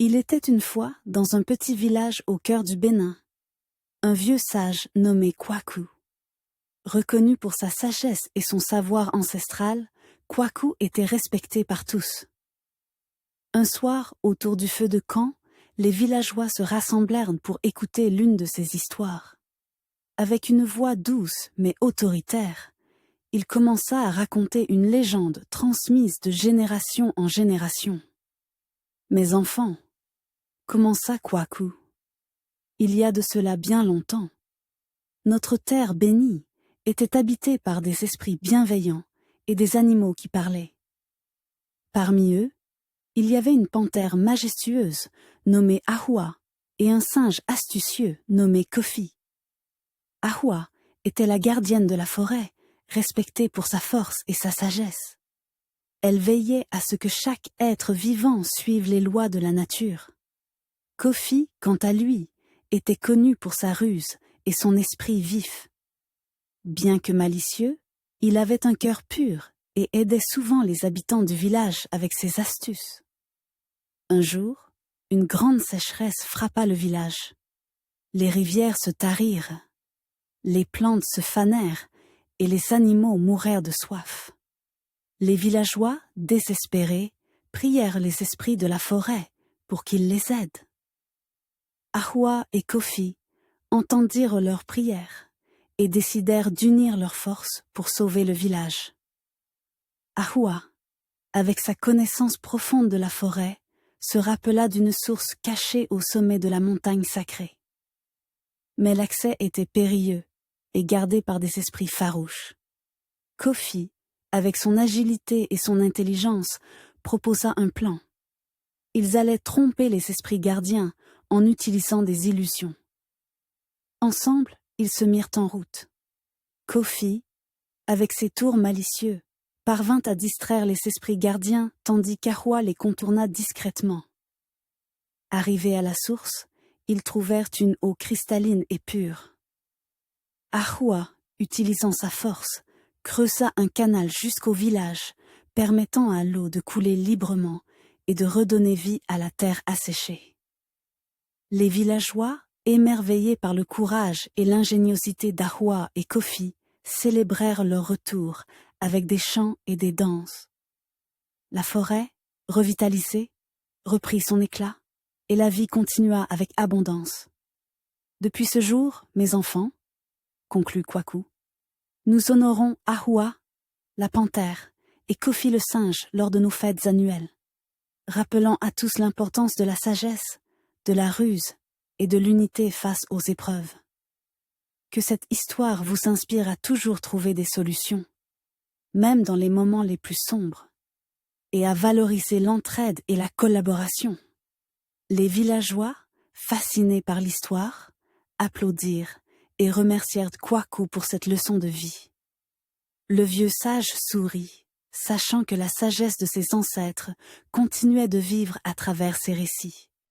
Il était une fois, dans un petit village au cœur du Bénin, un vieux sage nommé Kwaku. Reconnu pour sa sagesse et son savoir ancestral, Kwaku était respecté par tous. Un soir, autour du feu de camp, les villageois se rassemblèrent pour écouter l'une de ses histoires. Avec une voix douce mais autoritaire, il commença à raconter une légende transmise de génération en génération. « Mes enfants, commença Kwaku, il y a de cela bien longtemps. Notre terre bénie était habitée par des esprits bienveillants et des animaux qui parlaient. Parmi eux, il y avait une panthère majestueuse nommée Ahua et un singe astucieux nommé Kofi. Ahua était la gardienne de la forêt, respectée pour sa force et sa sagesse. Elle veillait à ce que chaque être vivant suive les lois de la nature. Kofi, quant à lui, était connu pour sa ruse et son esprit vif. Bien que malicieux, il avait un cœur pur et aidait souvent les habitants du village avec ses astuces. Un jour, une grande sécheresse frappa le village. Les rivières se tarirent, les plantes se fanèrent et les animaux mourèrent de soif. Les villageois, désespérés, prièrent les esprits de la forêt pour qu'ils les aident. Ahua et Kofi entendirent leurs prières et décidèrent d'unir leurs forces pour sauver le village. Ahua, avec sa connaissance profonde de la forêt, se rappela d'une source cachée au sommet de la montagne sacrée. Mais l'accès était périlleux et gardé par des esprits farouches. Kofi, avec son agilité et son intelligence, proposa un plan. Ils allaient tromper les esprits gardiens en utilisant des illusions. Ensemble, ils se mirent en route. Kofi, avec ses tours malicieux, parvint à distraire les esprits gardiens tandis qu'Ahua les contourna discrètement. Arrivés à la source, ils trouvèrent une eau cristalline et pure. Ahua, utilisant sa force, creusa un canal jusqu'au village, permettant à l'eau de couler librement et de redonner vie à la terre asséchée. Les villageois, émerveillés par le courage et l'ingéniosité d'Ahua et Kofi, célébrèrent leur retour avec des chants et des danses. La forêt, revitalisée, reprit son éclat et la vie continua avec abondance. Depuis ce jour, mes enfants, conclut Kwaku, nous honorons Ahua, la panthère, et Kofi le singe lors de nos fêtes annuelles, rappelant à tous l'importance de la sagesse, de la ruse et de l'unité face aux épreuves. Que cette histoire vous inspire à toujours trouver des solutions, même dans les moments les plus sombres, et à valoriser l'entraide et la collaboration. Les villageois, fascinés par l'histoire, applaudirent et remercièrent Kwaku pour cette leçon de vie. Le vieux sage sourit, sachant que la sagesse de ses ancêtres continuait de vivre à travers ses récits.